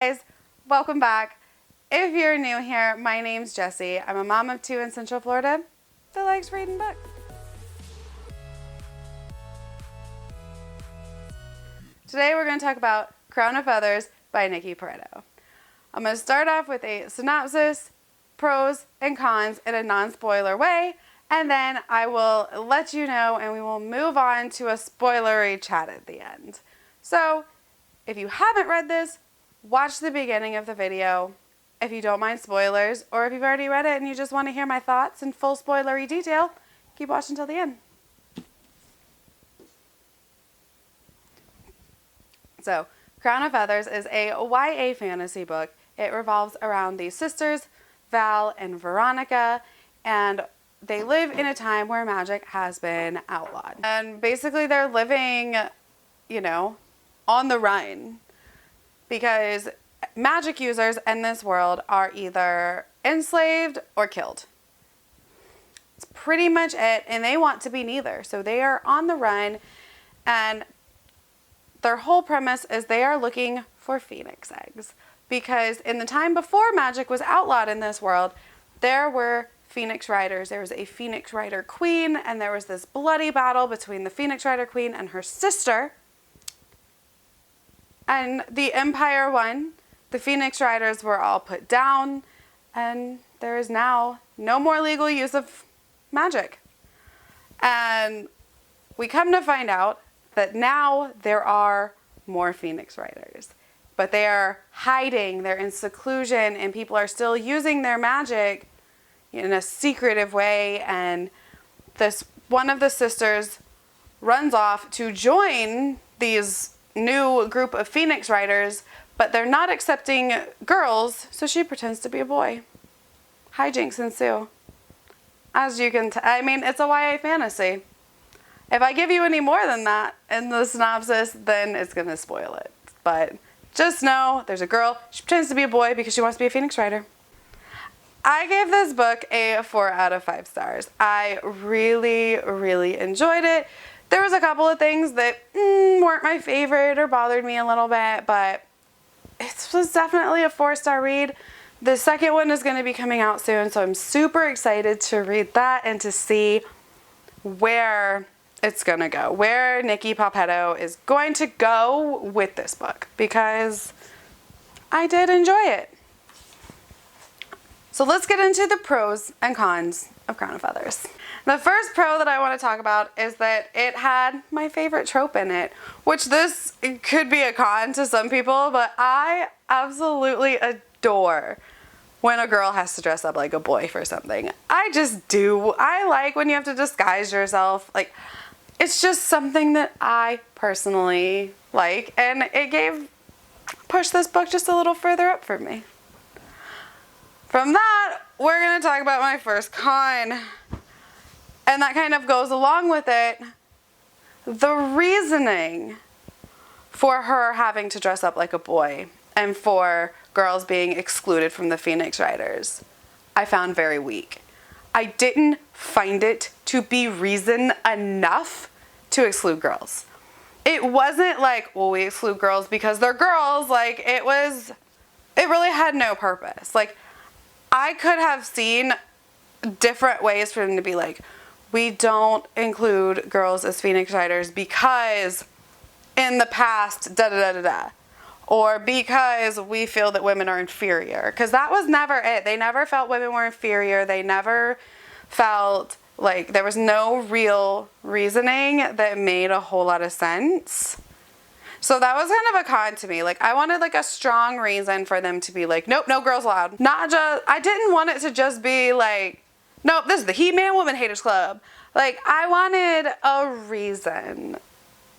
Guys, welcome back. If you're new here, my name's Jessie. I'm a mom of two in Central Florida that likes reading books. Today we're going to talk about Crown of Feathers by Nikki Pareto. I'm going to start off with a synopsis, pros and cons in a non-spoiler way, and then I will let you know and we will move on to a spoilery chat at the end. So, if you haven't read this, watch the beginning of the video. If you don't mind spoilers, or if you've already read it and you just want to hear my thoughts in full spoilery detail, keep watching till the end. So, Crown of Feathers is a YA fantasy book. It revolves around these sisters, Val and Veronica, and they live in a time where magic has been outlawed. And basically they're living, on the run. Because magic users in this world are either enslaved or killed. It's pretty much it, and they want to be neither. So they are on the run, and their whole premise is they are looking for phoenix eggs. Because in the time before magic was outlawed in this world, there were phoenix riders. There was a phoenix rider queen, and there was this bloody battle between the phoenix rider queen and her sister. And the Empire won. The Phoenix Riders were all put down, and there is now no more legal use of magic. And we come to find out that now there are more Phoenix Riders, but they are hiding, they're in seclusion, and people are still using their magic in a secretive way. And this one of the sisters runs off to join these new group of Phoenix Riders, but they're not accepting girls, so she pretends to be a boy. Hijinks ensue. As you can it's a YA fantasy. If I give you any more than that in the synopsis, then it's going to spoil it. But just know there's a girl, she pretends to be a boy because she wants to be a Phoenix Rider. I gave this book a 4 out of 5 stars. I really, really enjoyed it. There was a couple of things that weren't my favorite or bothered me a little bit, but it was definitely a 4-star read. The second one is going to be coming out soon, so I'm super excited to read that and to see where it's going to go, where Nikki Pareto is going to go with this book, because I did enjoy it. So let's get into the pros and cons of Crown of Feathers. The first pro that I want to talk about is that it had my favorite trope in it, which this could be a con to some people, but I absolutely adore when a girl has to dress up like a boy for something. I just do. I like when you have to disguise yourself. It's just something that I personally like, and it pushed this book just a little further up for me. From that, we're going to talk about my first con. And that kind of goes along with it. The reasoning for her having to dress up like a boy and for girls being excluded from the Phoenix Riders, I found very weak. I didn't find it to be reason enough to exclude girls. It wasn't like, well, we exclude girls because they're girls. It really had no purpose. I could have seen different ways for them to be like, we don't include girls as Phoenix Riders because in the past, da-da-da-da-da. Or because we feel that women are inferior. Because that was never it. They never felt women were inferior. They never felt like there was no real reasoning that made a whole lot of sense. So that was kind of a con to me. I wanted a strong reason for them to be like, nope, no girls allowed. I didn't want it to just be like, nope, this is the He-Man Woman Haters Club. I wanted a reason.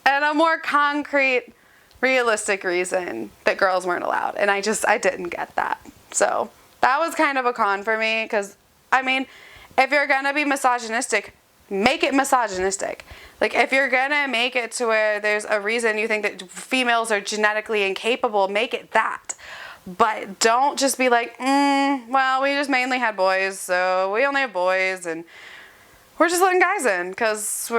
And a more concrete, realistic reason that girls weren't allowed. And I didn't get that. So that was kind of a con for me. Because, if you're going to be misogynistic, make it misogynistic. If you're going to make it to where there's a reason you think that females are genetically incapable, make it that. But don't just be like, well, we just mainly had boys, so we only have boys, and we're just letting guys in because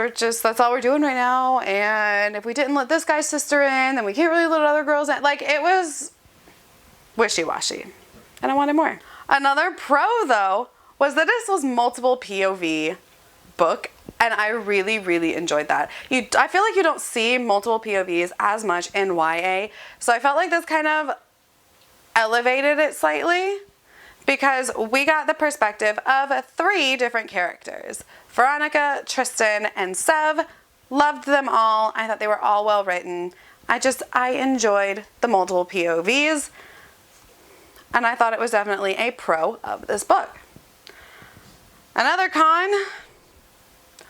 that's all we're doing right now. And if we didn't let this guy's sister in, then we can't really let other girls in. Like, it was wishy-washy, and I wanted more. Another pro, though, was that this was multiple POV book, and I really, really enjoyed that. I feel like you don't see multiple POVs as much in YA, so I felt like this kind of elevated it slightly, because we got the perspective of 3 different characters. Veronica, Tristan, and Sev. Loved them all. I thought they were all well written. I enjoyed the multiple POVs, and I thought it was definitely a pro of this book. Another con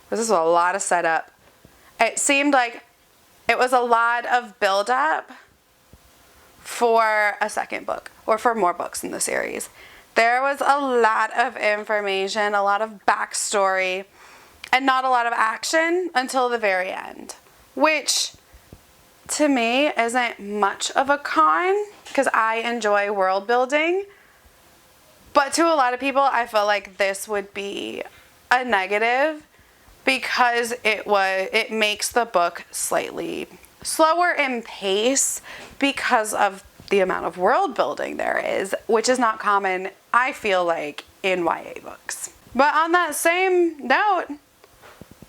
was this was a lot of setup. It seemed like it was a lot of build-up for a second book, or for more books in the series. There was a lot of information, a lot of backstory, and not a lot of action until the very end, which to me isn't much of a con, because I enjoy world building. But to a lot of people, I feel like this would be a negative, because it makes the book slightly slower in pace because of the amount of world building there is, which is not common, I feel like, in YA books. But on that same note,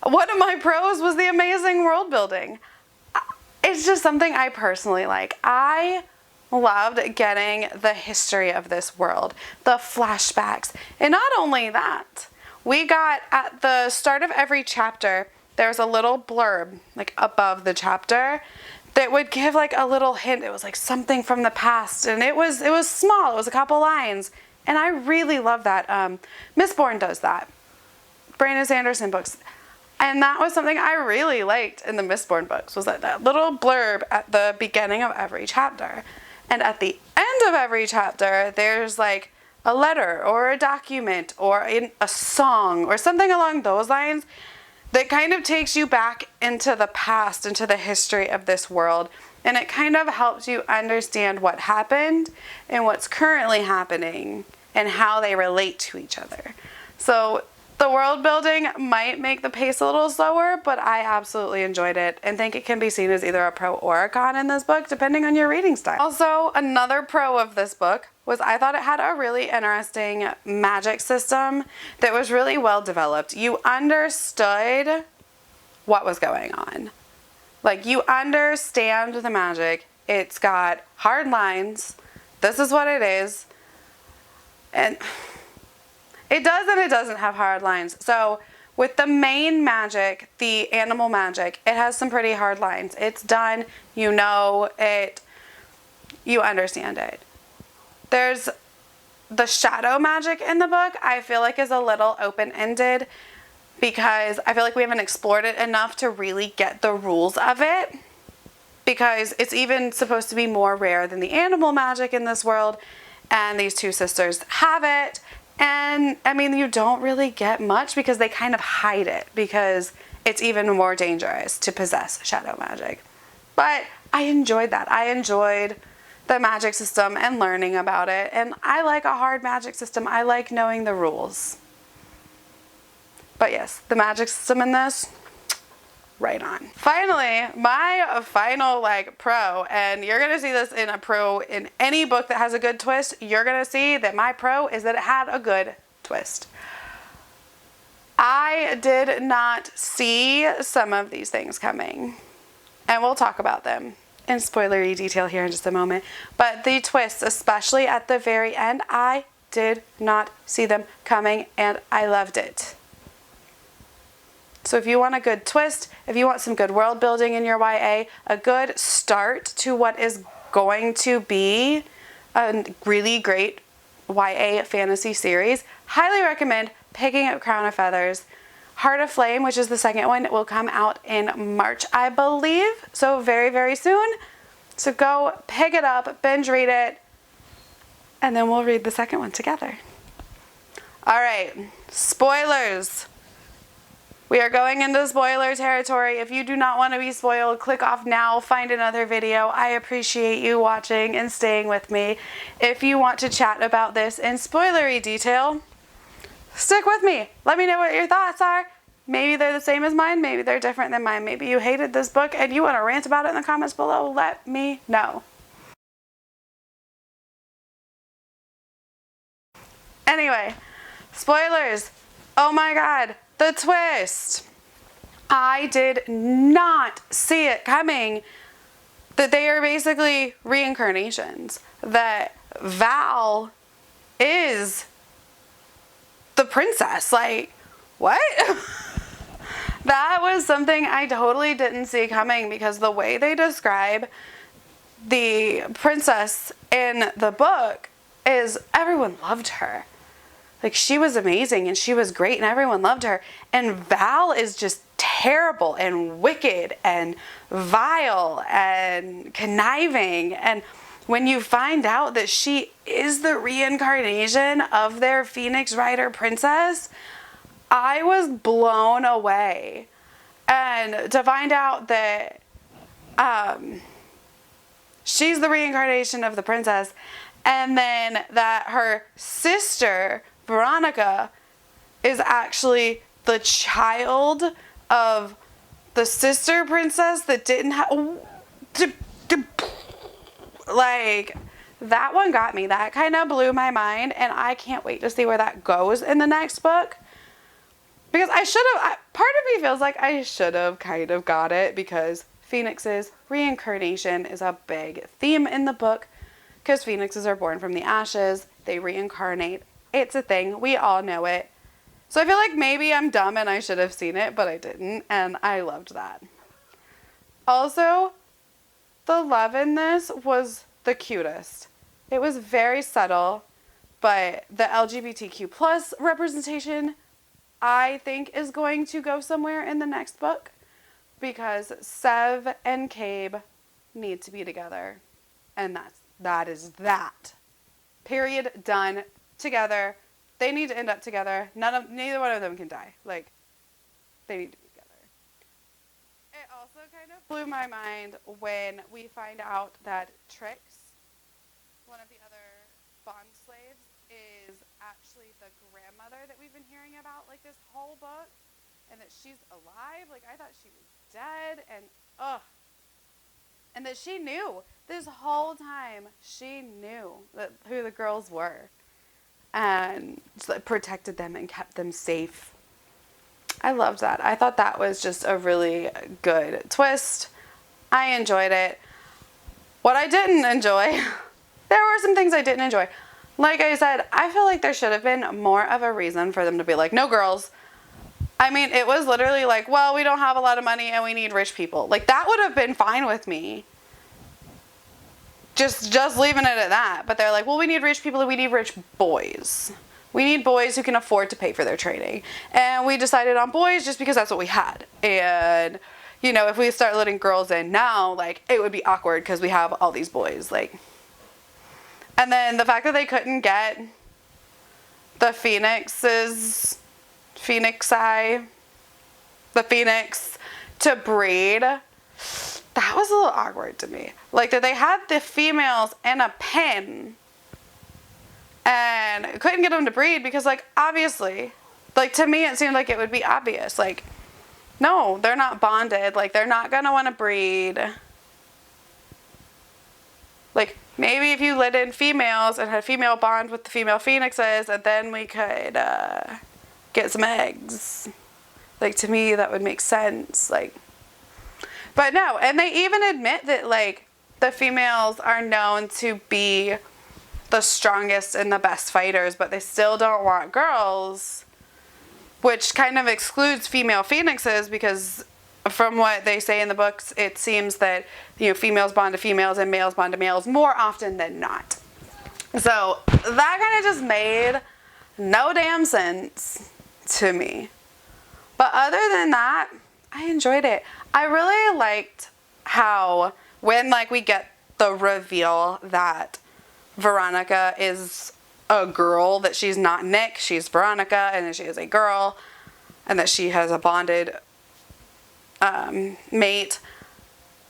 one of my pros was the amazing world building. It's just something I personally like. I loved getting the history of this world, the flashbacks, and not only that, we got at the start of every chapter, there's a little blurb like above the chapter that would give like a little hint. It was like something from the past, and it was small. It was a couple lines, and I really love that. Miss Bourne does that. Brandon Sanderson books. And that was something I really liked in the Miss Bourne books, was that little blurb at the beginning of every chapter. And at the end of every chapter, there's like a letter or a document or a song or something along those lines that kind of takes you back into the past, into the history of this world. And it kind of helps you understand what happened and what's currently happening and how they relate to each other. So the world building might make the pace a little slower, but I absolutely enjoyed it and think it can be seen as either a pro or a con in this book, depending on your reading style. Also, another pro of this book was I thought it had a really interesting magic system that was really well developed. You understood what was going on. Like, you understand the magic. It's got hard lines. This is what it is. And it does and it doesn't have hard lines. So with the main magic, the animal magic, it has some pretty hard lines. It's done, you know it, you understand it. There's the shadow magic in the book, I feel like is a little open-ended, because I feel like we haven't explored it enough to really get the rules of it, because it's even supposed to be more rare than the animal magic in this world, and these 2 sisters have it. And I mean, you don't really get much because they kind of hide it, because it's even more dangerous to possess shadow magic. But I enjoyed that. I enjoyed the magic system and learning about it. And I like a hard magic system. I like knowing the rules. But yes, the magic system in this, right on. Finally, my final pro, and you're gonna see this in a pro in any book that has a good twist. You're gonna see that my pro is that it had a good twist. I did not see some of these things coming, and we'll talk about them in spoilery detail here in just a moment. But the twists, especially at the very end, I did not see them coming, and I loved it. So if you want a good twist, if you want some good world building in your YA, a good start to what is going to be a really great YA fantasy series, highly recommend picking up Crown of Feathers. Heart of Flame, which is the second one, will come out in March, I believe. So very, very soon. So go pick it up, binge read it, and then we'll read the second one together. All right, spoilers. We are going into spoiler territory. If you do not want to be spoiled, click off now, find another video. I appreciate you watching and staying with me. If you want to chat about this in spoilery detail, stick with me. Let me know what your thoughts are. Maybe they're the same as mine, maybe they're different than mine. Maybe you hated this book and you want to rant about it in the comments below. Let me know. Anyway, spoilers. Oh my god, the twist. I did not see it coming that they are basically reincarnations. That Val is the princess. Like, what? That was something I totally didn't see coming, because the way they describe the princess in the book is everyone loved her. Like, she was amazing and she was great and everyone loved her. And Val is just terrible and wicked and vile and conniving. And when you find out that she is the reincarnation of their Phoenix Rider princess, I was blown away. And to find out that she's the reincarnation of the princess, and then that her sister, Veronica, is actually the child of the sister princess that didn't have... Like, that one got me. That kind of blew my mind, and I can't wait to see where that goes in the next book. Because I should have... Part of me feels like I should have kind of got it, because Phoenix's reincarnation is a big theme in the book. Because Phoenixes are born from the ashes. They reincarnate. It's a thing. We all know it. So I feel like maybe I'm dumb and I should have seen it, but I didn't. And I loved that. Also, the love in this was the cutest. It was very subtle, but the LGBTQ plus representation, I think, is going to go somewhere in the next book, because Sev and Cabe need to be together, and that is that. Period. Done. Together. They need to end up together. Neither one of them can die. Like, they need to be together. It also kind of blew my mind when we find out that Trix, one of the other bond slaves, is actually the grandmother that we've been hearing about, like, this whole book, and that she's alive. Like, I thought she was dead, and and that she knew this whole time. She knew who the girls were, and protected them and kept them safe. I loved that. I thought that was just a really good twist. I enjoyed it. What I didn't enjoy, there were some things I didn't enjoy. Like I said, I feel like there should have been more of a reason for them to be like, no girls. I mean, it was literally like, well, we don't have a lot of money and we need rich people. Like, that would have been fine with me. Just leaving it at that. But they're like, well, we need rich people and we need rich boys. We need boys who can afford to pay for their training. And we decided on boys just because that's what we had. And, you know, if we start letting girls in now, like, it would be awkward because we have all these boys. Like, and then the fact that they couldn't get the Phoenix to breed, that was a little awkward to me. Like, that they had the females in a pen and couldn't get them to breed because, like, obviously, like, to me it seemed like it would be obvious. Like, no, they're not bonded. Like, they're not going to want to breed. Like, maybe if you let in females and had a female bond with the female phoenixes, and then we could get some eggs. Like, to me, that would make sense. Like, but no, and they even admit that, like, the females are known to be the strongest and the best fighters, but they still don't want girls, which kind of excludes female phoenixes, because from what they say in the books, it seems that, you know, females bond to females and males bond to males more often than not. So that kind of just made no damn sense to me. But other than that, I enjoyed it. I really liked how when, like, we get the reveal that Veronica is a girl, that she's not Nick, she's Veronica, and that she is a girl, and that she has a bonded mate.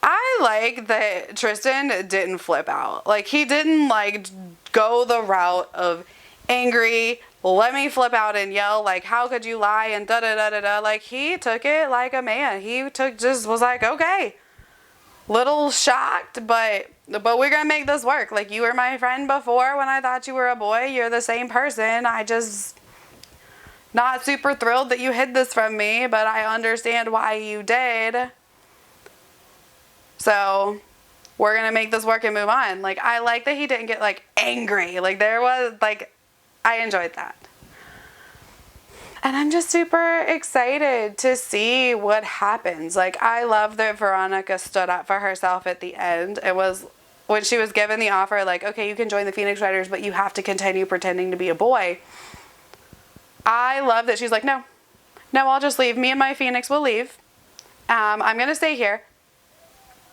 I like that Tristan didn't flip out. Like, he didn't, like, go the route of angry, let me flip out and yell, like, how could you lie, and da-da-da-da-da. Like, he took it like a man. He just was like, okay, little shocked, but we're gonna make this work. Like, you were my friend before when I thought you were a boy. You're the same person. I just not super thrilled that you hid this from me, but I understand why you did. So we're gonna make this work and move on. Like, I like that he didn't get like angry. Like, there was like, I enjoyed that. And I'm just super excited to see what happens. Like, I love that Veronica stood up for herself at the end. It was when she was given the offer, like, okay, you can join the Phoenix Riders, but you have to continue pretending to be a boy. I love that she's like, no, I'll just leave. Me and my Phoenix will leave. I'm going to stay here,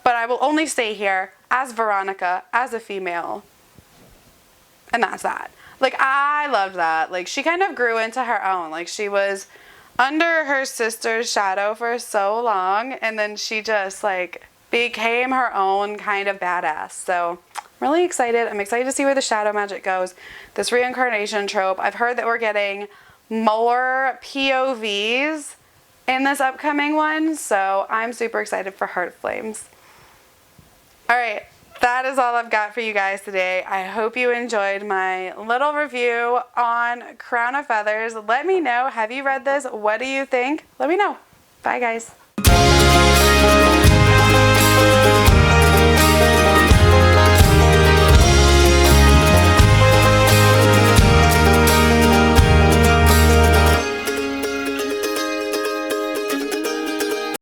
but I will only stay here as Veronica, as a female. And that's that. Like, I loved that. Like, she kind of grew into her own. Like, she was under her sister's shadow for so long, and then she just, like, became her own kind of badass. So, I'm really excited. I'm excited to see where the shadow magic goes. This reincarnation trope. I've heard that we're getting more POVs in this upcoming one, so I'm super excited for Heart Flames. Alright, that is all I've got for you guys today. I hope you enjoyed my little review on Crown of Feathers. Let me know, have you read this? What do you think? Let me know. Bye, guys.